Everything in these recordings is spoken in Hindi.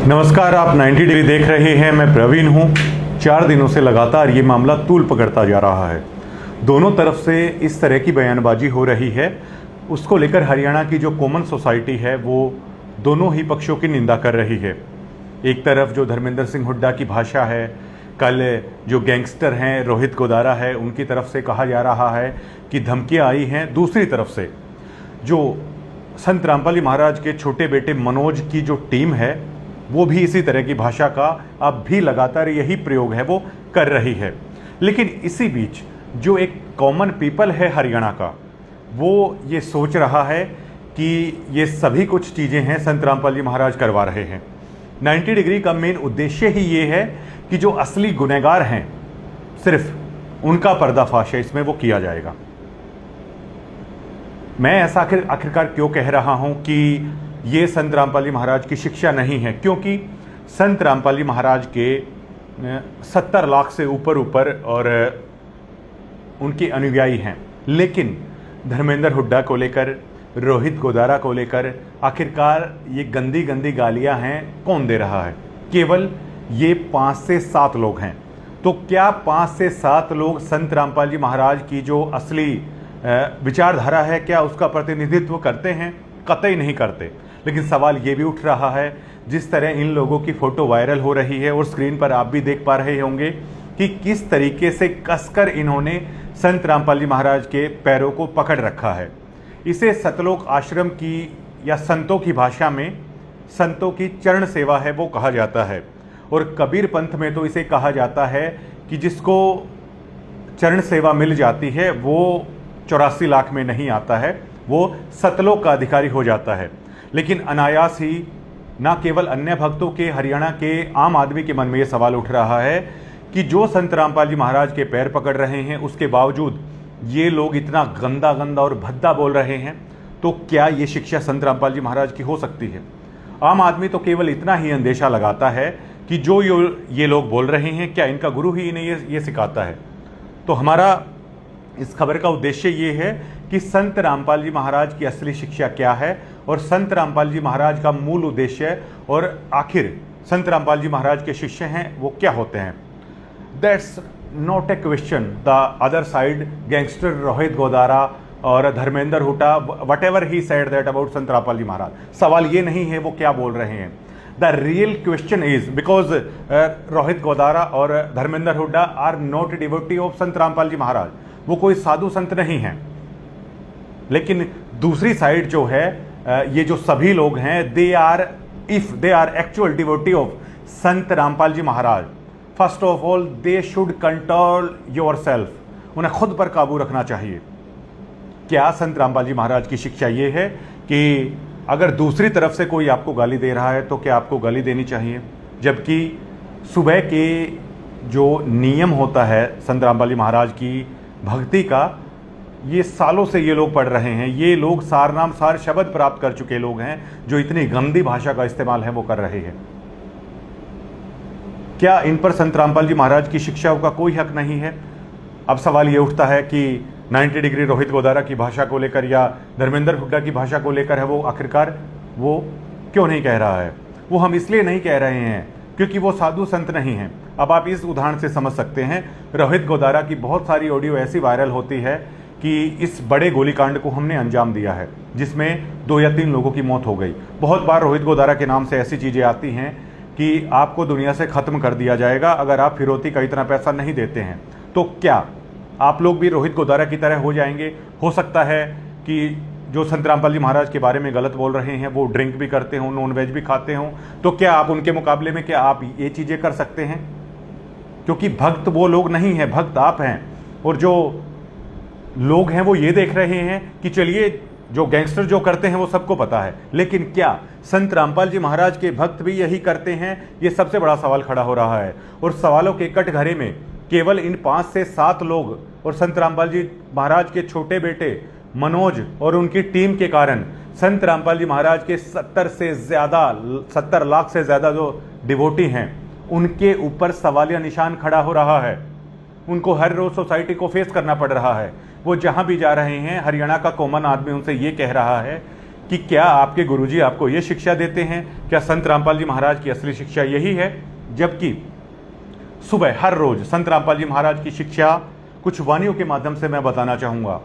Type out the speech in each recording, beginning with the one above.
नमस्कार, आप 90 डिग्री देख रहे हैं। मैं प्रवीण हूं। 4 दिनों से लगातार ये मामला तूल पकड़ता जा रहा है। दोनों तरफ से इस तरह की बयानबाजी हो रही है। उसको लेकर हरियाणा की जो कॉमन सोसाइटी है वो दोनों ही पक्षों की निंदा कर रही है। एक तरफ जो धर्मेंद्र सिंह हुड्डा की भाषा है, कल जो गैंगस्टर हैं रोहित गोदारा है, उनकी तरफ से कहा जा रहा है कि धमकियाँ आई हैं। दूसरी तरफ से जो संत रामपाल महाराज के छोटे बेटे मनोज की जो टीम है वो भी इसी तरह की भाषा का अब भी लगातार यही प्रयोग है वो कर रही है। लेकिन इसी बीच जो एक कॉमन पीपल है हरियाणा का, वो ये सोच रहा है कि ये सभी कुछ चीज़ें हैं संत रामपाल जी महाराज करवा रहे हैं। 90 डिग्री का मेन उद्देश्य ही ये है कि जो असली गुनहगार हैं सिर्फ उनका पर्दाफाश है, इसमें वो किया जाएगा। मैं ऐसा आखिरकार क्यों कह रहा हूं कि ये संत रामपाल जी महाराज की शिक्षा नहीं है, क्योंकि संत रामपाल जी महाराज के 70 लाख से ऊपर और उनके अनुयायी हैं। लेकिन धर्मेंद्र हुड्डा को लेकर, रोहित गोदारा को लेकर आखिरकार ये गंदी गंदी गालियां हैं कौन दे रहा है? केवल ये 5 से 7 लोग हैं। तो क्या 5 से 7 लोग संत रामपाल जी महाराज की जो असली विचारधारा है क्या उसका प्रतिनिधित्व करते हैं? कतई नहीं करते। लेकिन सवाल ये भी उठ रहा है, जिस तरह इन लोगों की फ़ोटो वायरल हो रही है और स्क्रीन पर आप भी देख पा रहे होंगे कि किस तरीके से कसकर इन्होंने संत रामपाल जी महाराज के पैरों को पकड़ रखा है। इसे सतलोक आश्रम की या संतों की भाषा में संतों की चरण सेवा है वो कहा जाता है। और कबीर पंथ में तो इसे कहा जाता है कि जिसको चरण सेवा मिल जाती है वो 84 लाख में नहीं आता है, वो सतलोक का अधिकारी हो जाता है। लेकिन अनायास ही न केवल अन्य भक्तों के, हरियाणा के आम आदमी के मन में ये सवाल उठ रहा है कि जो संत रामपाल जी महाराज के पैर पकड़ रहे हैं उसके बावजूद ये लोग इतना गंदा गंदा और भद्दा बोल रहे हैं, तो क्या ये शिक्षा संत रामपाल जी महाराज की हो सकती है? आम आदमी तो केवल इतना ही अंदेशा लगाता है कि जो ये लोग बोल रहे हैं क्या इनका गुरु ही इन्हें ये सिखाता है? तो हमारा इस खबर का उद्देश्य ये है कि संत रामपाल जी महाराज की असली शिक्षा क्या है और संत रामपाल जी महाराज का मूल उद्देश्य और आखिर संत रामपाल जी महाराज के शिष्य हैं वो क्या होते हैं। That's not a question the other side gangster Rohit Godara और Dharmendra Hooda whatever he said that about Sant Rampal ji महाराज। सवाल ये नहीं है वो क्या बोल रहे हैं। The real question is because Rohit Godara और Dharmendra Hooda are not devotee of Sant Rampal ji महाराज। वो कोई साधु संत नहीं हैं। लेकिन दूसरी साइड जो है, ये जो सभी लोग हैं, they are actual devotee of Sant Rampal ji Maharaj. First of all they should control yourself. उन्हें खुद पर काबू रखना चाहिए। क्या संत रामपाल जी महाराज की शिक्षा ये है कि अगर दूसरी तरफ से कोई आपको गाली दे रहा है तो क्या आपको गाली देनी चाहिए? जबकि सुबह के जो नियम होता है संत रामपाल जी महाराज की भक्ति का, ये सालों से ये लोग पढ़ रहे हैं। ये लोग सार नाम सार शब्द प्राप्त कर चुके लोग हैं जो इतनी गंदी भाषा का इस्तेमाल है वो कर रहे हैं। क्या इन पर संत रामपाल जी महाराज की शिक्षाओं का कोई हक नहीं है? अब सवाल ये उठता है कि 90 डिग्री रोहित गोदारा की भाषा को लेकर या धर्मेंद्र हुड्डा की भाषा को लेकर है वो आखिरकार वो क्यों नहीं कह रहा है? वो हम इसलिए नहीं कह रहे हैं क्योंकि वो साधु संत नहीं हैं। अब आप इस उदाहरण से समझ सकते हैं। रोहित गोदारा की बहुत सारी ऑडियो ऐसी वायरल होती है कि इस बड़े गोलीकांड को हमने अंजाम दिया है जिसमें 2 या 3 लोगों की मौत हो गई। बहुत बार रोहित गोदारा के नाम से ऐसी चीज़ें आती हैं कि आपको दुनिया से ख़त्म कर दिया जाएगा अगर आप फिरौती का इतना पैसा नहीं देते हैं। तो क्या आप लोग भी रोहित गोदारा की तरह हो जाएंगे? हो सकता है कि जो संत रामपाल जी महाराज के बारे में गलत बोल रहे हैं वो ड्रिंक भी करते हों, नॉन वेज भी खाते हों। तो क्या आप उनके मुकाबले में क्या आप ये चीज़ें कर सकते हैं? क्योंकि भक्त वो लोग नहीं हैं, भक्त आप हैं। और जो लोग हैं वो ये देख रहे हैं कि चलिए जो गैंगस्टर जो करते हैं वो सबको पता है, लेकिन क्या संत रामपाल जी महाराज के भक्त भी यही करते हैं? ये सबसे बड़ा सवाल खड़ा हो रहा है। और सवालों के कटघरे में केवल इन 5 से 7 लोग और संत रामपाल जी महाराज के छोटे बेटे मनोज और उनकी टीम के कारण संत रामपाल जी महाराज के 70 लाख से ज़्यादा जो डिवोटी हैं उनके ऊपर सवालिया निशान खड़ा हो रहा है। उनको हर रोज़ सोसाइटी को फेस करना पड़ रहा है। वो जहाँ भी जा रहे हैं, हरियाणा का कॉमन आदमी उनसे ये कह रहा है कि क्या आपके गुरुजी आपको ये शिक्षा देते हैं? क्या संत रामपाल जी महाराज की असली शिक्षा यही है? जबकि सुबह हर रोज संत रामपाल जी महाराज की शिक्षा कुछ वाणियों के माध्यम से मैं बताना चाहूंगा।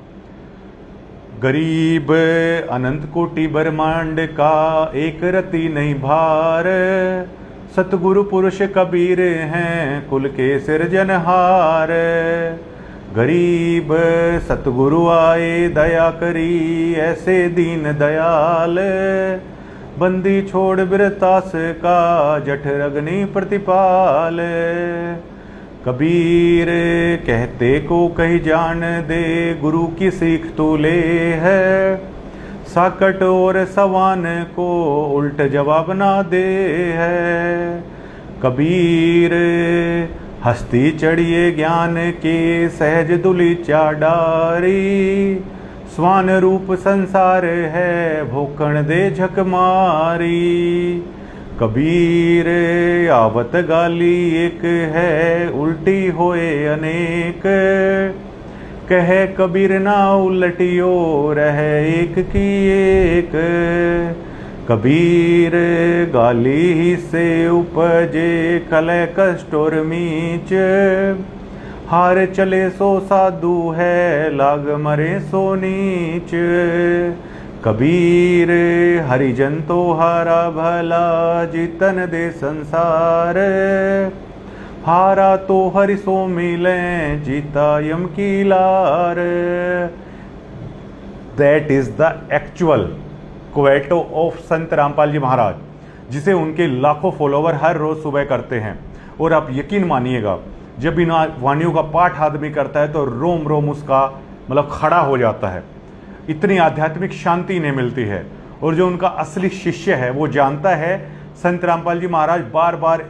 गरीब अनंत कोटि ब्रह्मांड का एक रति नहीं भार, सतगुरु पुरुष कबीर हैं कुल के सिरजनहार। गरीब सतगुरु आए दया करी, ऐसे दीन दयाल, बंदी छोड़ बिरतास का जठ रगनी प्रतिपाल। कबीर कहते को कही जान दे, गुरु की सीख तू ले है, साकट और सवान को उल्ट जवाब ना दे है। कबीर हस्ती चढ़िए ज्ञान के सहज दुली चाडारी, स्वान रूप संसार है भोकण दे झक मारी। कबीर आवत गाली एक है, उल्टी होए अनेक, कहे कबीर ना उलटियो रहे एक की एक। कबीर गाली ही से उपजे कलय कष्ट और मीच, हार चले सो साधु है लाग मरे सो नीच। कबीर हरिजन तो हारा भला, जीतन दे संसार, हारा तो हरि सो मिले जीता यम की लार। That is the actual Kyoto of Sant Rampal ji महाराज, जिसे उनके लाखों फॉलोवर हर रोज सुबह करते हैं। और आप यकीन मानिएगा, जब इन वाणियों का पाठ आदमी करता है तो रोम रोम उसका मतलब खड़ा हो जाता है। इतनी आध्यात्मिक शांति इन्हें मिलती है। और जो उनका असली शिष्य है वो जानता है, संत रामपाल जी महाराज बार बार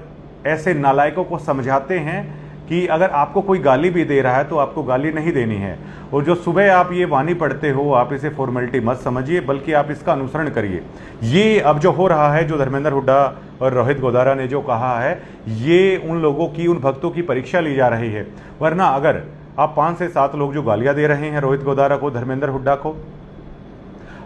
ऐसे नालायकों को समझाते हैं कि अगर आपको कोई गाली भी दे रहा है तो आपको गाली नहीं देनी है। और जो सुबह आप ये वाणी पढ़ते हो, आप इसे फॉर्मेलिटी मत समझिए, बल्कि आप इसका अनुसरण करिए। ये अब जो हो रहा है, जो धर्मेंद्र हुड्डा और रोहित गोदारा ने जो कहा है, ये उन लोगों की, उन भक्तों की परीक्षा ली जा रही है। वरना अगर आप 5 से 7 लोग जो गालियां दे रहे हैं रोहित गोदारा को, धर्मेंद्र हुड्डा को,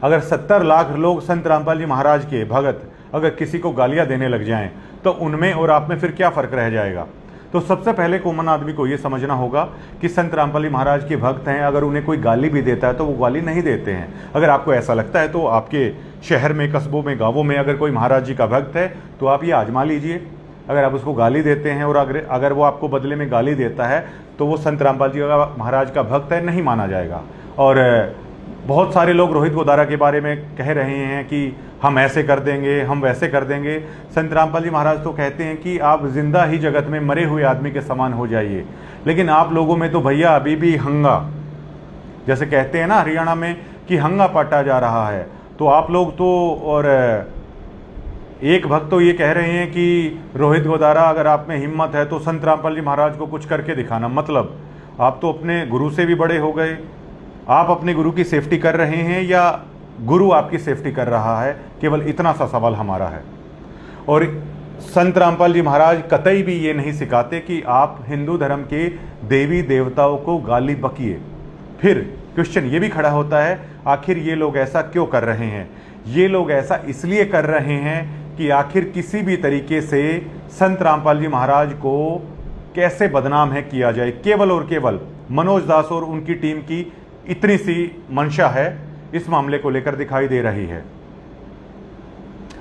अगर 70 लाख लोग संत रामपाल जी महाराज के भगत अगर किसी को गालियां देने लग जाएं, तो उनमें और आप में फिर क्या फर्क रह जाएगा? तो सबसे पहले कॉमन आदमी को यह समझना होगा कि संत रामपाल जी महाराज के भक्त हैं। अगर उन्हें कोई गाली भी देता है तो वो गाली नहीं देते हैं। अगर आपको ऐसा लगता है तो आपके शहर में, कस्बों में, गांवों में अगर कोई महाराज जी का भक्त है तो आप ये आजमा लीजिए। अगर आप उसको गाली देते हैं और अगर वो आपको बदले में गाली देता है तो वो संत रामपाल जी महाराज का भक्त है, नहीं माना जाएगा। और बहुत सारे लोग रोहित गोदारा के बारे में कह रहे हैं कि हम ऐसे कर देंगे, हम वैसे कर देंगे। संत रामपाल जी महाराज तो कहते हैं कि आप जिंदा ही जगत में मरे हुए आदमी के समान हो जाइए। लेकिन आप लोगों में तो भैया अभी भी हंगा, जैसे कहते हैं ना हरियाणा में कि हंगा पाटा जा रहा है। तो आप लोग तो, और एक भक्त तो ये कह रहे हैं कि रोहित गोदारा अगर आप में हिम्मत है तो संत रामपाल जी महाराज को कुछ करके दिखाना। मतलब आप तो अपने गुरु से भी बड़े हो गए। आप अपने गुरु की सेफ्टी कर रहे हैं या गुरु आपकी सेफ्टी कर रहा है? केवल इतना सा सवाल हमारा है। और संत रामपाल जी महाराज कतई भी ये नहीं सिखाते कि आप हिंदू धर्म के देवी देवताओं को गाली बकिए। फिर क्वेश्चन ये भी खड़ा होता है, आखिर ये लोग ऐसा क्यों कर रहे हैं? ये लोग ऐसा इसलिए कर रहे हैं कि आखिर किसी भी तरीके से संत रामपाल जी महाराज को कैसे बदनाम है किया जाए। केवल और केवल मनोज दास और उनकी टीम की इतनी सी मंशा है, इस मामले को लेकर दिखाई दे रही है।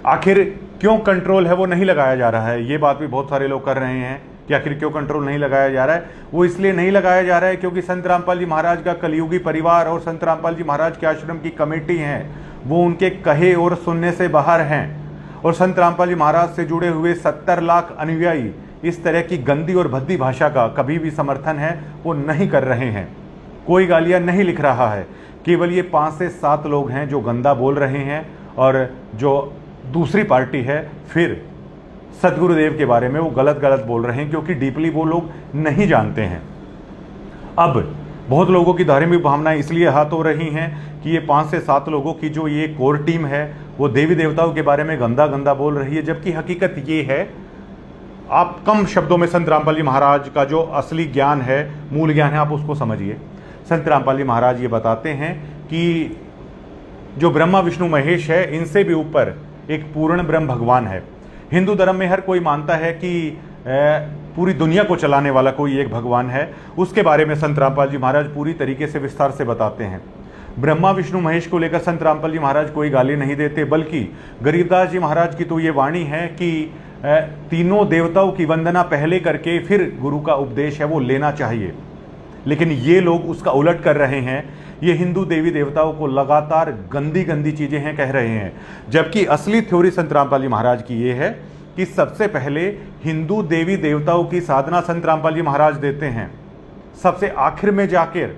आखिर क्यों कंट्रोल है वो नहीं लगाया जा रहा है? ये बात भी बहुत सारे लोग कर रहे हैं कि आखिर क्यों कंट्रोल नहीं लगाया जा रहा है। वो इसलिए नहीं लगाया जा रहा है क्योंकि संत रामपाल जी महाराज का कलयुगी परिवार और संत रामपाल जी महाराज के आश्रम की कमेटी है, वो उनके कहे और सुनने से बाहर हैं। और संत रामपाल जी महाराज से जुड़े हुए 70 लाख अनुयायी इस तरह की गंदी और भद्दी भाषा का कभी भी समर्थन है वो नहीं कर रहे हैं। कोई गालियां नहीं लिख रहा है। केवल ये 5 से 7 लोग हैं जो गंदा बोल रहे हैं, और जो दूसरी पार्टी है फिर सदगुरुदेव के बारे में वो गलत गलत बोल रहे हैं, क्योंकि डीपली वो लोग नहीं जानते हैं। अब बहुत लोगों की धार्मिक भावनाएं इसलिए हाथ हो रही हैं कि ये 5 से 7 लोगों की जो ये कोर टीम है वो देवी देवताओं के बारे में गंदा गंदा बोल रही है। जबकि हकीकत ये है, आप कम शब्दों में संत रामपाल जी महाराज का जो असली ज्ञान है, मूल ज्ञान है, आप उसको समझिए। संत रामपाल जी महाराज ये बताते हैं कि जो ब्रह्मा विष्णु महेश है, इनसे भी ऊपर एक पूर्ण ब्रह्म भगवान है। हिंदू धर्म में हर कोई मानता है कि पूरी दुनिया को चलाने वाला कोई एक भगवान है। उसके बारे में संत रामपाल जी महाराज पूरी तरीके से विस्तार से बताते हैं। ब्रह्मा विष्णु महेश को लेकर संत रामपाल जी महाराज कोई गाली नहीं देते, बल्कि गरीबदास जी महाराज की तो ये वाणी है कि तीनों देवताओं की वंदना पहले करके फिर गुरु का उपदेश है वो लेना चाहिए। लेकिन ये लोग उसका उलट कर रहे हैं। ये हिंदू देवी देवताओं को लगातार गंदी गंदी चीजें हैं कह रहे हैं, जबकि असली थ्योरी संत रामपाल जी महाराज की ये है कि सबसे पहले हिंदू देवी देवताओं की साधना संत रामपाल जी महाराज देते हैं। सबसे आखिर में जाकर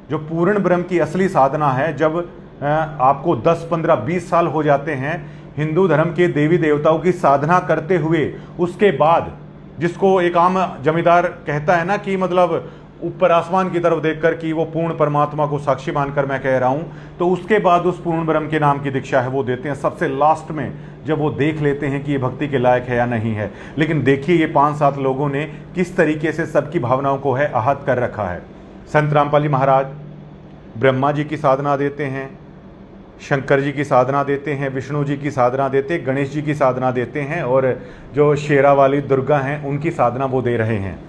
जो पूर्ण ब्रह्म की असली साधना है, जब आपको 10, 15, 20 साल हो जाते हैं हिंदू धर्म के देवी देवताओं की साधना करते हुए, उसके बाद जिसको एक आम जमींदार कहता है ना कि मतलब ऊपर आसमान की तरफ देखकर कि वो पूर्ण परमात्मा को साक्षी मानकर मैं कह रहा हूं, तो उसके बाद उस पूर्ण ब्रह्म के नाम की दीक्षा है वो देते हैं सबसे लास्ट में, जब वो देख लेते हैं कि ये भक्ति के लायक है या नहीं है। लेकिन देखिए ये 5-7 लोगों ने किस तरीके से सबकी भावनाओं को है आहत कर रखा है। संत रामपाल जी महाराज ब्रह्मा जी की साधना देते हैं, शंकर जी की साधना देते हैं, विष्णु जी की साधना देते हैं, गणेश जी की साधना देते हैं, और जो शेरा वाली दुर्गा हैं उनकी साधना वो दे रहे हैं।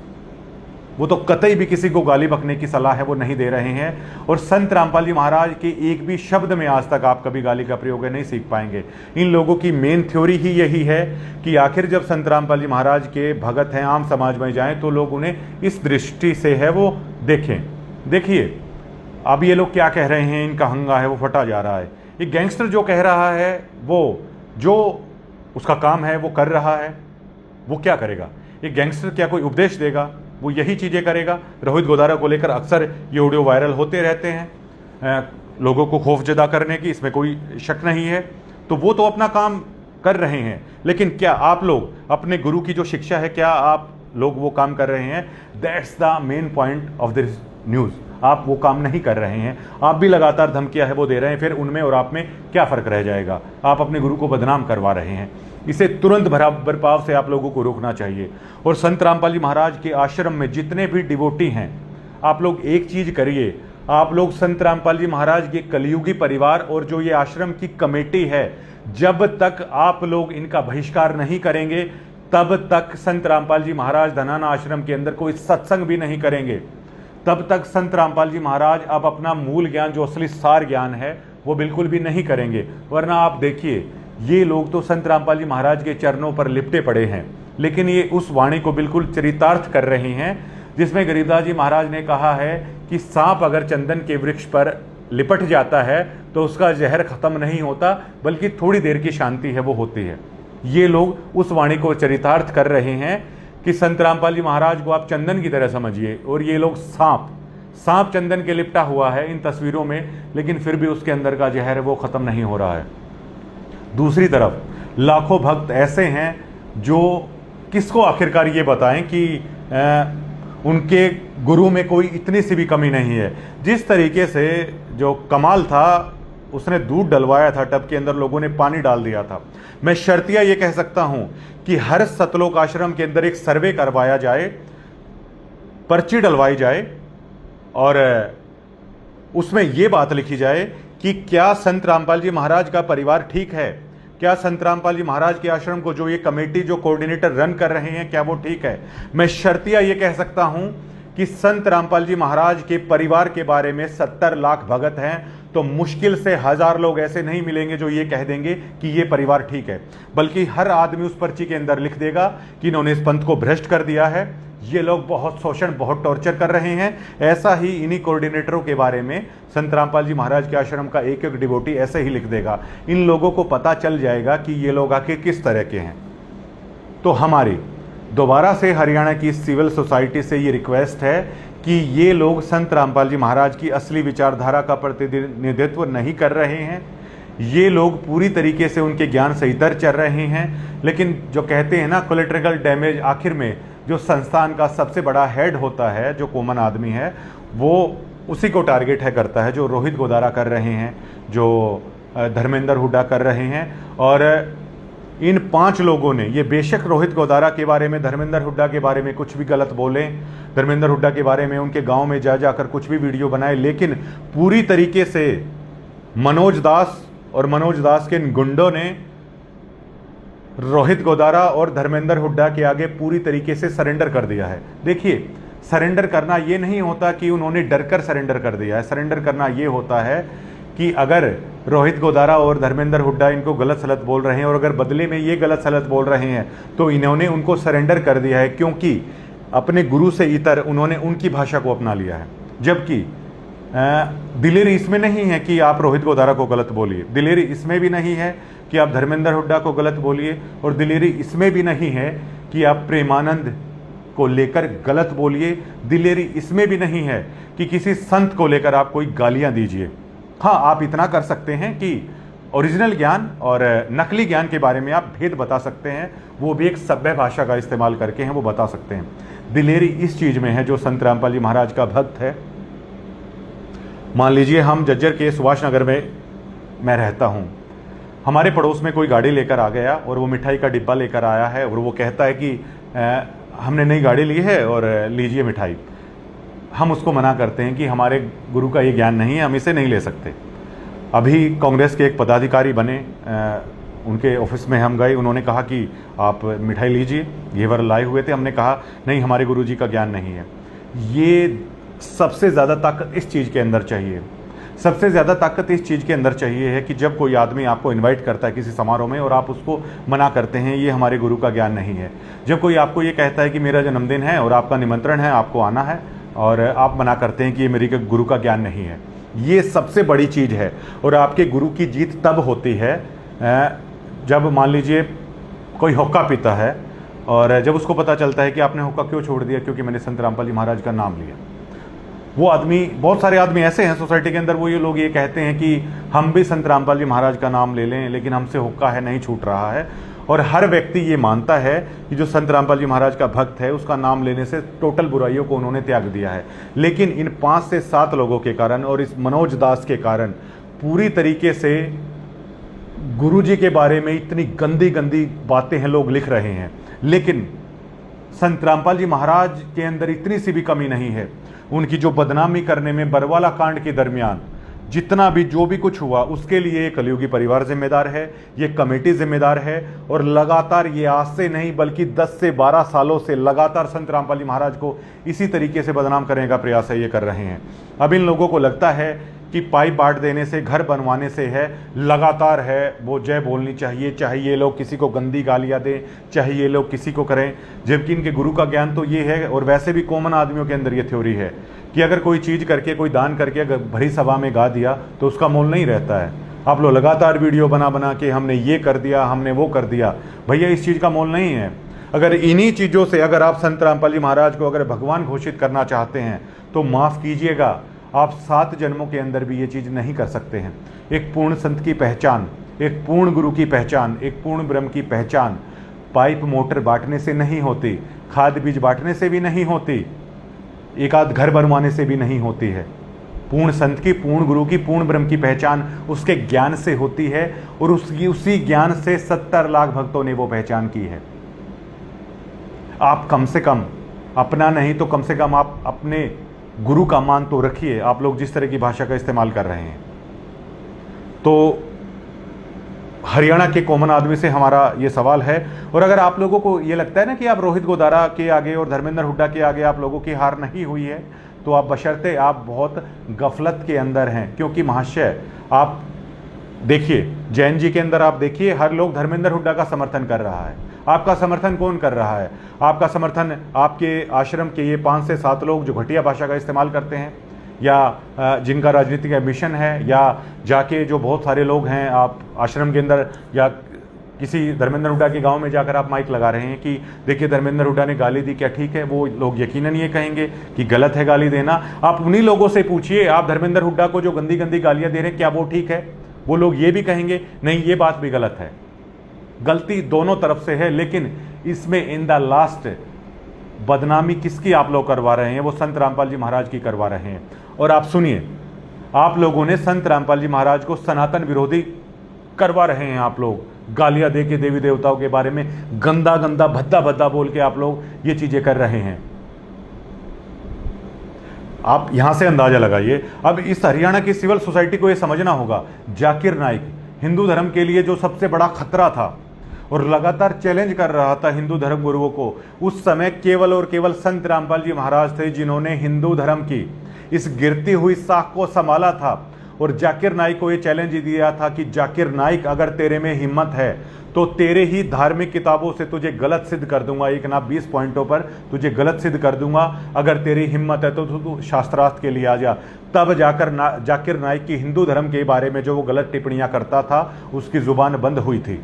वो तो कतई भी किसी को गाली बकने की सलाह है वो नहीं दे रहे हैं। और संत रामपाल जी महाराज के एक भी शब्द में आज तक आप कभी गाली का प्रयोग नहीं सीख पाएंगे। इन लोगों की मेन थ्योरी ही यही है कि आखिर जब संत रामपाल जी महाराज के भगत हैं, आम समाज में जाएं, तो लोग उन्हें इस दृष्टि से है वो देखें। देखिए अब ये लोग क्या कह रहे हैं, इनका हंगा है वो फटा जा रहा है। ये गैंगस्टर जो कह रहा है वो जो उसका काम है वो कर रहा है, वो क्या करेगा? ये गैंगस्टर क्या कोई उपदेश देगा? वो यही चीज़ें करेगा। रोहित गोदारा को लेकर अक्सर ये ऑडियो वायरल होते रहते हैं लोगों को खौफजदा करने की, इसमें कोई शक नहीं है। तो वो तो अपना काम कर रहे हैं, लेकिन क्या आप लोग अपने गुरु की जो शिक्षा है, क्या आप लोग वो काम कर रहे हैं? That's the main point of this news. आप वो काम नहीं कर रहे हैं, आप भी लगातार धमकियां है वो दे रहे हैं। फिर उनमें और आप में क्या फ़र्क रह जाएगा? आप अपने गुरु को बदनाम करवा रहे हैं। इसे तुरंत बराबर पाव से आप लोगों को रोकना चाहिए। और संत रामपाल जी महाराज के आश्रम में जितने भी डिवोटी हैं, आप लोग एक चीज़ करिए, आप लोग संत रामपाल जी महाराज के कलयुगी परिवार और जो ये आश्रम की कमेटी है, जब तक आप लोग इनका बहिष्कार नहीं करेंगे, तब तक संत रामपाल जी महाराज धनाना आश्रम के अंदर कोई सत्संग भी नहीं करेंगे। तब तक संत रामपाल जी महाराज अब अपना मूल ज्ञान, जो असली सार ज्ञान है, वो बिल्कुल भी नहीं करेंगे। वरना आप देखिए, ये लोग तो संत रामपाल जी महाराज के चरणों पर लिपटे पड़े हैं, लेकिन ये उस वाणी को बिल्कुल चरितार्थ कर रहे हैं जिसमें गरीबदास जी महाराज ने कहा है कि सांप अगर चंदन के वृक्ष पर लिपट जाता है तो उसका जहर खत्म नहीं होता, बल्कि थोड़ी देर की शांति है वो होती है। ये लोग उस वाणी को चरितार्थ कर रहे हैं कि संत रामपाल जी महाराज को आप चंदन की तरह समझिए, और ये लोग सांप चंदन के लिपटा हुआ है इन तस्वीरों में, लेकिन फिर भी उसके अंदर का जहर है वो खत्म नहीं हो रहा है। दूसरी तरफ लाखों भक्त ऐसे हैं जो किसको आखिरकार ये बताएं कि उनके गुरु में कोई इतनी सी भी कमी नहीं है। जिस तरीके से जो कमाल था, उसने दूध डलवाया था टब के अंदर, लोगों ने पानी डाल दिया था। मैं शर्तिया ये कह सकता हूं कि हर सतलोक आश्रम के अंदर एक सर्वे करवाया जाए, पर्ची डलवाई जाए, और उसमें ये बात लिखी जाए कि क्या संत रामपाल जी महाराज का परिवार ठीक है, क्या संत रामपाल जी महाराज के आश्रम को जो ये कमेटी, जो कोऑर्डिनेटर रन कर रहे हैं, क्या वो ठीक है। मैं शर्तिया ये कह सकता हूं कि संत रामपाल जी महाराज के परिवार के बारे में 70 लाख भगत हैं, तो मुश्किल से 1000 लोग ऐसे नहीं मिलेंगे जो ये कह देंगे कि ये परिवार ठीक है, बल्कि हर आदमी उस पर्ची के अंदर लिख देगा कि इन्होंने इस पंथ को भ्रष्ट कर दिया है, ये लोग बहुत शोषण, बहुत टॉर्चर कर रहे हैं। ऐसा ही इन्हीं कोऑर्डिनेटरों के बारे में संत रामपाल जी महाराज के आश्रम का एक एक डिवोटी ऐसे ही लिख देगा। इन लोगों को पता चल जाएगा कि ये लोग आखिर किस तरह के हैं। तो हमारी दोबारा से हरियाणा की सिविल सोसाइटी से ये रिक्वेस्ट है कि ये लोग संत रामपाल जी महाराज की असली विचारधारा का प्रतिनिधित्व नहीं कर रहे हैं। ये लोग पूरी तरीके से उनके ज्ञान से इतर चल रहे हैं। लेकिन जो कहते हैं ना कोलेट्रिकल डैमेज, आखिर में जो संस्थान का सबसे बड़ा हेड होता है, जो कॉमन आदमी है, वो उसी को टारगेट है करता है, जो रोहित गोदारा कर रहे हैं, जो धर्मेंद्र हुड्डा कर रहे हैं। और इन 5 लोगों ने, ये बेशक रोहित गोदारा के बारे में, धर्मेंद्र हुड्डा के बारे में कुछ भी गलत बोलें, धर्मेंद्र हुड्डा के बारे में उनके गांव में जा जाकर कुछ भी वीडियो बनाए, लेकिन पूरी तरीके से मनोज दास और मनोज दास के इन गुंडों ने रोहित गोदारा और धर्मेंद्र हुड्डा के आगे पूरी तरीके से सरेंडर कर दिया है। देखिए, सरेंडर करना ये नहीं होता कि उन्होंने डरकर सरेंडर कर दिया है। सरेंडर करना ये होता है कि अगर रोहित गोदारा और धर्मेंद्र हुड्डा इनको गलत सलत बोल रहे हैं और अगर बदले में ये गलत सलत बोल रहे हैं तो इन्होंने उनको सरेंडर कर दिया है, क्योंकि अपने गुरु से इतर उन्होंने उनकी भाषा को अपना लिया है। जबकि दिलेरी इसमें नहीं है कि आप रोहित गोदारा को गलत बोलिए, दिलेरी इसमें भी नहीं है कि आप धर्मेंद्र हुड्डा को गलत बोलिए, और दिलेरी इसमें भी नहीं है कि आप प्रेमानंद को लेकर गलत बोलिए, दिलेरी इसमें भी नहीं है कि किसी संत को लेकर आप कोई गालियां दीजिए। हाँ, आप इतना कर सकते हैं कि ओरिजिनल ज्ञान और नकली ज्ञान के बारे में आप भेद बता सकते हैं, वो भी एक सभ्य भाषा का इस्तेमाल करके हैं, वो बता सकते हैं। दिलेरी इस चीज़ में है जो संत रामपाल जी महाराज का भक्त है। मान लीजिए हम जज्जर के सुभाष नगर में मैं रहता हूँ, हमारे पड़ोस में कोई गाड़ी लेकर आ गया और वो मिठाई का डिब्बा लेकर आया है और वो कहता है कि हमने नई गाड़ी ली है और लीजिए मिठाई। हम उसको मना करते हैं कि हमारे गुरु का ये ज्ञान नहीं है, हम इसे नहीं ले सकते। अभी कांग्रेस के एक पदाधिकारी बने, उनके ऑफिस में हम गए, उन्होंने कहा कि आप मिठाई लीजिए, ये वर लाए हुए थे। हमने कहा नहीं, हमारे गुरु जी का ज्ञान नहीं है। ये सबसे ज़्यादा ताकत इस चीज़ के अंदर चाहिए, सबसे ज़्यादा ताकत इस चीज़ के अंदर चाहिए है कि जब कोई आदमी आपको इनवाइट करता है किसी समारोह में और आप उसको मना करते हैं ये हमारे गुरु का ज्ञान नहीं है। जब कोई आपको ये कहता है कि मेरा जन्मदिन है और आपका निमंत्रण है, आपको आना है, और आप मना करते हैं कि ये मेरे गुरु का ज्ञान नहीं है, ये सबसे बड़ी चीज़ है। और आपके गुरु की जीत तब होती है जब मान लीजिए कोई हुक्का पीता है और जब उसको पता चलता है कि आपने हुक्का क्यों छोड़ दिया, क्योंकि मैंने संत रामपाल जी महाराज का नाम लिया। वो आदमी, बहुत सारे आदमी ऐसे हैं सोसाइटी के अंदर, वो ये लोग ये कहते हैं कि हम भी संत रामपाल जी महाराज का नाम ले लें, लेकिन हमसे हुक्का है, नहीं छूट रहा है। और हर व्यक्ति ये मानता है कि जो संत रामपाल जी महाराज का भक्त है उसका नाम लेने से टोटल बुराइयों को उन्होंने त्याग दिया है। लेकिन इन 5 से 7 लोगों के कारण और इस मनोज दास के कारण पूरी तरीके से गुरु जी के बारे में इतनी गंदी गंदी बातें हैं लोग लिख रहे हैं। लेकिन संत रामपाल जी महाराज के अंदर इतनी सी भी कमी नहीं है। उनकी जो बदनामी करने में बरवाला कांड के दरमियान जितना भी जो भी कुछ हुआ उसके लिए कलयुगी परिवार जिम्मेदार है, ये कमेटी जिम्मेदार है। और लगातार ये आज से नहीं बल्कि 10 से 12 सालों से लगातार संत रामपाल जी महाराज को इसी तरीके से बदनाम करने का प्रयास है ये कर रहे हैं। अब इन लोगों को लगता है कि पाइप बांट देने से, घर बनवाने से है, लगातार है वो जय बोलनी चाहिए, चाहे ये लोग किसी को गंदी गालियाँ दें, चाहे ये लोग किसी को करें। जबकि इनके गुरु का ज्ञान तो ये है, और वैसे भी कॉमन आदमियों के अंदर ये थ्योरी है कि अगर कोई चीज़ करके, कोई दान करके अगर भरी सभा में गा दिया तो उसका मोल नहीं रहता है। आप लोग लगातार वीडियो बना बना के हमने ये कर दिया, हमने वो कर दिया, भैया इस चीज़ का मोल नहीं है। अगर इन्हीं चीज़ों से अगर आप संत रामपाल जी महाराज को अगर भगवान घोषित करना चाहते हैं तो माफ़ कीजिएगा, आप 7 जन्मों के अंदर भी ये चीज़ नहीं कर सकते हैं। एक पूर्ण संत की पहचान, एक पूर्ण गुरु की पहचान, एक पूर्ण ब्रह्म की पहचान पाइप मोटर बांटने से नहीं होती, खाद बीज बांटने से भी नहीं होती, एक आध घर बनवाने से भी नहीं होती है। पूर्ण संत की, पूर्ण गुरु की, पूर्ण ब्रह्म की पहचान उसके ज्ञान से होती है, और उसी ज्ञान से 70 लाख भक्तों ने वो पहचान की है। आप कम से कम अपना नहीं तो कम से कम आप अपने गुरु का मान तो रखिए। आप लोग जिस तरह की भाषा का इस्तेमाल कर रहे हैं, तो हरियाणा के कॉमन आदमी से हमारा ये सवाल है। और अगर आप लोगों को ये लगता है ना कि आप रोहित गोदारा के आगे और धर्मेंद्र हुड्डा के आगे आप लोगों की हार नहीं हुई है, तो आप बशर्ते आप बहुत गफलत के अंदर हैं। क्योंकि महाशय आप देखिए, जैन जी के अंदर आप देखिए, हर लोग धर्मेंद्र हुड्डा का समर्थन कर रहा है। आपका समर्थन कौन कर रहा है? आपका समर्थन आपके आश्रम के ये 5 से 7 लोग जो घटिया भाषा का इस्तेमाल करते हैं, या जिनका राजनीतिक एम्बिशन है, या जाके जो बहुत सारे लोग हैं आप आश्रम के अंदर या किसी धर्मेंद्र हुड्डा के गांव में जाकर आप माइक लगा रहे हैं कि देखिए धर्मेंद्र हुड्डा ने गाली दी, क्या ठीक है? वो लोग यकीनन ये कहेंगे कि गलत है गाली देना। आप उन्हीं लोगों से पूछिए, आप धर्मेंद्र हुड्डा को जो गंदी गंदी गालियाँ दे रहे हैं, क्या वो ठीक है? वो लोग ये भी कहेंगे नहीं, ये बात भी गलत है। गलती दोनों तरफ से है, लेकिन इसमें इन द लास्ट बदनामी किसकी आप लोग करवा रहे हैं? वो संत रामपाल जी महाराज की करवा रहे हैं। और आप सुनिए, आप लोगों ने संत रामपाल जी महाराज को सनातन विरोधी करवा रहे हैं। आप लोग गालियां दे के देवी देवताओं के बारे में गंदा गंदा भद्दा भद्दा बोल के आप लोग ये चीजें कर रहे हैं। आप यहां से अंदाजा लगाइए। अब इस हरियाणा की सिविल सोसाइटी को यह समझना होगा, जाकिर नाइक हिंदू धर्म के लिए जो सबसे बड़ा खतरा था और लगातार चैलेंज कर रहा था हिंदू धर्म गुरुओं को, उस समय केवल और केवल संत रामपाल जी महाराज थे जिन्होंने हिंदू धर्म की इस गिरती हुई साख को संभाला था। और जाकिर नाइक को ये चैलेंज दिया था कि जाकिर नाइक, अगर तेरे में हिम्मत है तो तेरे ही धार्मिक किताबों से तुझे गलत सिद्ध कर दूंगा, 1 ना 20 पॉइंटों पर तुझे गलत सिद्ध कर दूंगा। अगर तेरी हिम्मत है तो तू शास्त्रार्थ के लिए आ जा। तब जाकर जाकिर नाइक की हिंदू धर्म के बारे में जो वो गलत टिप्पणियां करता था उसकी जुबान बंद हुई थी।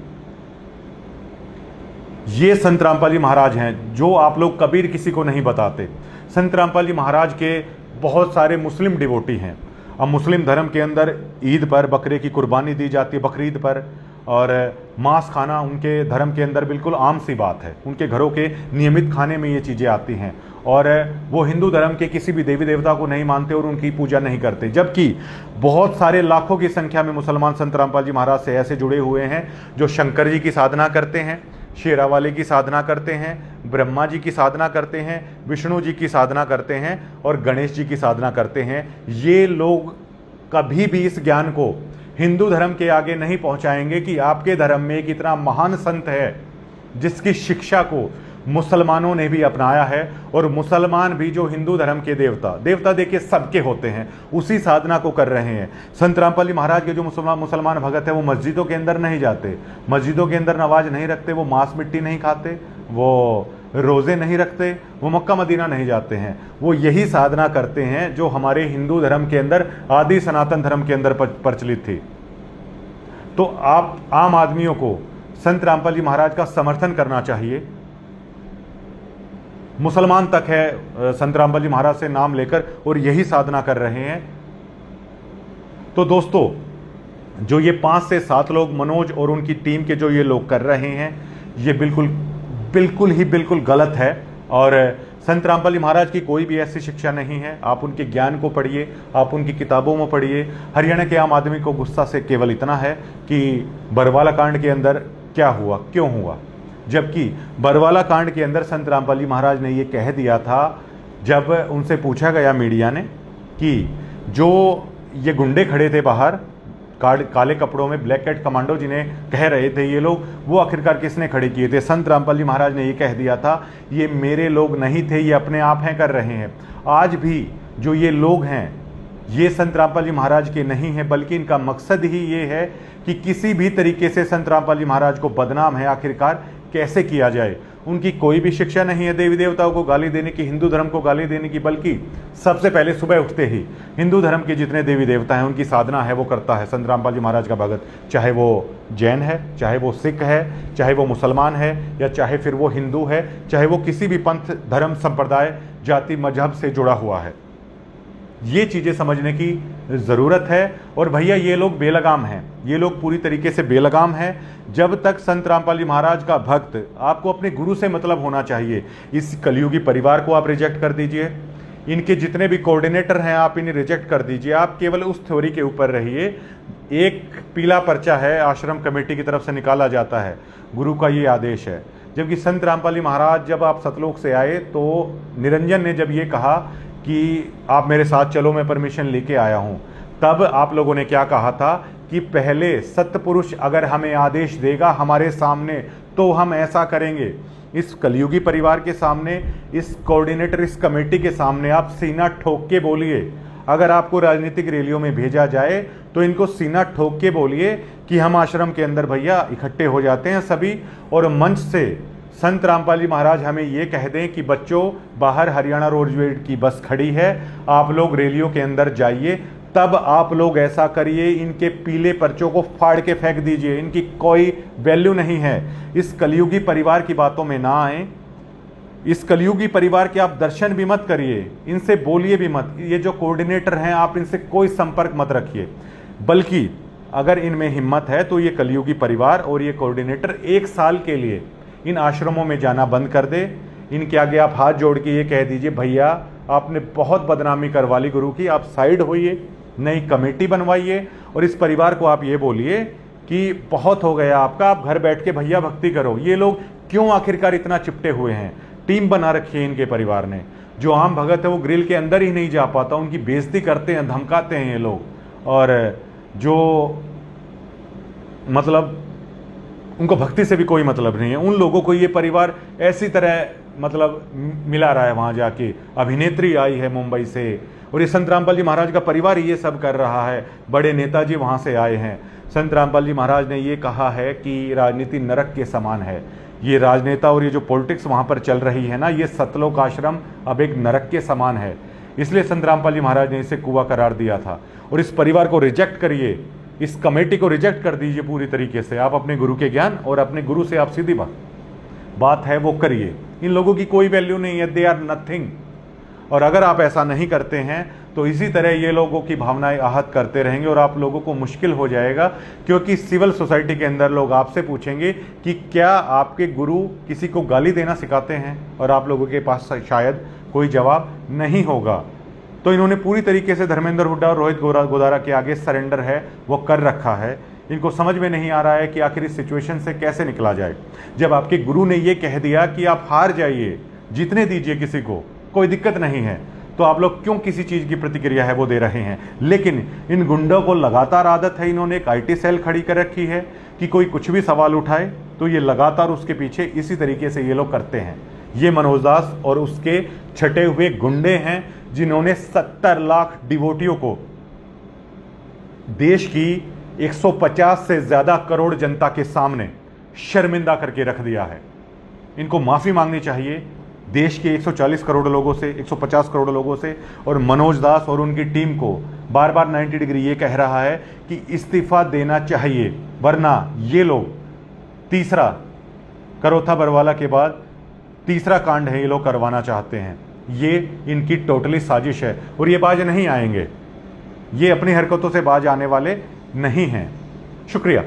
ये संत रामपाल जी महाराज हैं जो आप लोग कबीर किसी को नहीं बताते। संत रामपाल जी महाराज के बहुत सारे मुस्लिम डिवोटी हैं। अब मुस्लिम धर्म के अंदर ईद पर बकरे की कुर्बानी दी जाती है, बकरीद पर, और मांस खाना उनके धर्म के अंदर बिल्कुल आम सी बात है। उनके घरों के नियमित खाने में ये चीज़ें आती हैं और वो हिंदू धर्म के किसी भी देवी देवता को नहीं मानते और उनकी पूजा नहीं करते। जबकि बहुत सारे लाखों की संख्या में मुसलमान संत रामपाल जी महाराज से ऐसे जुड़े हुए हैं जो शंकर जी की साधना करते हैं, शेरावाली की साधना करते हैं, ब्रह्मा जी की साधना करते हैं, विष्णु जी की साधना करते हैं और गणेश जी की साधना करते हैं। ये लोग कभी भी इस ज्ञान को हिंदू धर्म के आगे नहीं पहुंचाएंगे कि आपके धर्म में एक इतना महान संत है जिसकी शिक्षा को मुसलमानों ने भी अपनाया है। और मुसलमान भी जो हिंदू धर्म के देवता देखिए सबके होते हैं, उसी साधना को कर रहे हैं। संत रामपाल जी महाराज के जो मुसलमान भगत है वो मस्जिदों के अंदर नहीं जाते, मस्जिदों के अंदर नमाज नहीं रखते, वो मांस मिट्टी नहीं खाते, वो रोज़े नहीं रखते, वो मक्का मदीना नहीं जाते हैं। वो यही साधना करते हैं जो हमारे हिंदू धर्म के अंदर, आदि सनातन धर्म के अंदर प्रचलित थी। तो आप आम आदमियों को संत रामपाल जी महाराज का समर्थन करना चाहिए। मुसलमान तक है संत रामपाल जी महाराज से नाम लेकर और यही साधना कर रहे हैं। तो दोस्तों, जो ये 5 से 7 लोग, मनोज और उनकी टीम के जो ये लोग कर रहे हैं, ये बिल्कुल गलत है। और संत रामपाल जी महाराज की कोई भी ऐसी शिक्षा नहीं है। आप उनके ज्ञान को पढ़िए, आप उनकी किताबों में पढ़िए। हरियाणा के आम आदमी को गुस्सा से केवल इतना है कि बरवाला कांड के अंदर क्या हुआ, क्यों हुआ, जबकि बरवाला कांड के अंदर संत रामपाल जी महाराज ने ये कह दिया था, जब उनसे पूछा गया मीडिया ने कि जो ये गुंडे खड़े थे बाहर काले कपड़ों में, ब्लैक कैट कमांडो जिन्हें कह रहे थे ये लोग, वो आखिरकार किसने खड़े किए थे। संत रामपाल जी महाराज ने ये कह दिया था, ये मेरे लोग नहीं थे, ये अपने आप हैं कर रहे हैं। आज भी जो ये लोग हैं ये संत रामपाल जी महाराज के नहीं है, बल्कि इनका मकसद ही ये है कि किसी भी तरीके से संत रामपाल जी महाराज को बदनाम है आखिरकार कैसे किया जाए। उनकी कोई भी शिक्षा नहीं है देवी देवताओं को गाली देने की, हिंदू धर्म को गाली देने की, बल्कि सबसे पहले सुबह उठते ही हिंदू धर्म के जितने देवी देवता हैं उनकी साधना है वो करता है संत रामपाल जी महाराज का भगत। चाहे वो जैन है, चाहे वो सिख है, चाहे वो मुसलमान है, या चाहे फिर वो हिंदू है, चाहे वो किसी भी पंथ, धर्म, संप्रदाय, जाति, मजहब से जुड़ा हुआ है। ये चीज़ें समझने की ज़रूरत है। और भैया ये लोग बेलगाम हैं, ये लोग पूरी तरीके से बेलगाम हैं। जब तक संत रामपाल जी महाराज का भक्त, आपको अपने गुरु से मतलब होना चाहिए। इस कलयुगी परिवार को आप रिजेक्ट कर दीजिए, इनके जितने भी कोऑर्डिनेटर हैं आप इन्हें रिजेक्ट कर दीजिए। आप केवल उस थ्योरी के ऊपर रहिए। एक पीला पर्चा है, आश्रम कमेटी की तरफ से निकाला जाता है, गुरु का ये आदेश है। जबकि संत रामपाल जी महाराज जब आप सतलोक से आए तो निरंजन ने जब ये कहा कि आप मेरे साथ चलो, मैं परमिशन लेके आया हूँ, तब आप लोगों ने क्या कहा था कि पहले सत्पुरुष अगर हमें आदेश देगा हमारे सामने तो हम ऐसा करेंगे। इस कलयुगी परिवार के सामने, इस कोऑर्डिनेटर, इस कमेटी के सामने आप सीना ठोक के बोलिए। अगर आपको राजनीतिक रैलियों में भेजा जाए तो इनको सीना ठोक के बोलिए कि हम आश्रम के अंदर भैया इकट्ठे हो जाते हैं सभी, और मंच से संत रामपाल जी महाराज हमें ये कह दें कि बच्चों बाहर हरियाणा रोडवेज की बस खड़ी है, आप लोग रैलियों के अंदर जाइए। तब आप लोग ऐसा करिए, इनके पीले पर्चों को फाड़ के फेंक दीजिए, इनकी कोई वैल्यू नहीं है। इस कलयुगी परिवार की बातों में ना आए। इस कलयुगी परिवार के आप दर्शन भी मत करिए, इनसे बोलिए भी मत। ये जो कोऑर्डिनेटर हैं आप इनसे कोई संपर्क मत रखिए, बल्कि अगर इनमें हिम्मत है तो ये कलयुगी परिवार और ये कोऑर्डिनेटर 1 साल के लिए इन आश्रमों में जाना बंद कर दे। इनके आगे आप हाथ जोड़ के ये कह दीजिए, भैया आपने बहुत बदनामी करवा ली गुरु की, आप साइड होइए, नई कमेटी बनवाइए। और इस परिवार को आप ये बोलिए कि बहुत हो गया आपका, आप घर बैठ के भैया भक्ति करो। ये लोग क्यों आखिरकार इतना चिपटे हुए हैं? टीम बना रखी है इनके परिवार ने। जो आम भगत है वो ग्रिल के अंदर ही नहीं जा पाता, उनकी बेइज्जती करते हैं, धमकाते हैं ये लोग। और जो मतलब उनको भक्ति से भी कोई मतलब नहीं है। उन लोगों को ये परिवार ऐसी तरह मतलब मिला रहा है। वहाँ जाके अभिनेत्री आई है मुंबई से, और ये संत रामपाल जी महाराज का परिवार ये सब कर रहा है। बड़े नेताजी वहाँ से आए हैं। संत रामपाल जी महाराज ने ये कहा है कि राजनीति नरक के समान है। ये राजनेता और ये जो पॉलिटिक्स वहाँ पर चल रही है ना, ये सतलोक आश्रम अब एक नरक के समान है। इसलिए संत रामपाल जी महाराज ने इसे कुआं करार दिया था। और इस परिवार को रिजेक्ट करिए, इस कमेटी को रिजेक्ट कर दीजिए पूरी तरीके से। आप अपने गुरु के ज्ञान और अपने गुरु से आप सीधी बात है वो करिए। इन लोगों की कोई वैल्यू नहीं है, दे आर नथिंग। और अगर आप ऐसा नहीं करते हैं तो इसी तरह ये लोगों की भावनाएं आहत करते रहेंगे और आप लोगों को मुश्किल हो जाएगा, क्योंकि सिविल सोसाइटी के अंदर लोग आपसे पूछेंगे कि क्या आपके गुरु किसी को गाली देना सिखाते हैं, और आप लोगों के पास शायद कोई जवाब नहीं होगा। तो इन्होंने पूरी तरीके से धर्मेंद्र हुड्डा और रोहित गोदारा के आगे सरेंडर है वो कर रखा है। इनको समझ में नहीं आ रहा है कि आखिर इस सिचुएशन से कैसे निकला जाए। जब आपके गुरु ने ये कह दिया कि आप हार जाइए, जीतने दीजिए किसी को, कोई दिक्कत नहीं है, तो आप लोग क्यों किसी चीज़ की प्रतिक्रिया है वो दे रहे हैं। लेकिन इन गुंडों को लगातार आदत है, इन्होंने एक IT सेल खड़ी कर रखी है कि कोई कुछ भी सवाल उठाए तो ये लगातार उसके पीछे इसी तरीके से ये लोग करते हैं। ये मनोज दास और उसके छटे हुए गुंडे हैं जिन्होंने 70 लाख डिवोटियों को देश की 150 से ज्यादा करोड़ जनता के सामने शर्मिंदा करके रख दिया है। इनको माफी मांगनी चाहिए देश के 140 करोड़ लोगों से, 150 करोड़ लोगों से। और मनोज दास और उनकी टीम को बार बार 90 डिग्री ये कह रहा है कि इस्तीफा देना चाहिए, वरना ये लोग तीसरा करोथा बरवाला के बाद तीसरा कांड है ये लोग करवाना चाहते हैं। ये इनकी टोटली साजिश है और ये बाज नहीं आएंगे। ये अपनी हरकतों से बाज आने वाले नहीं हैं। शुक्रिया।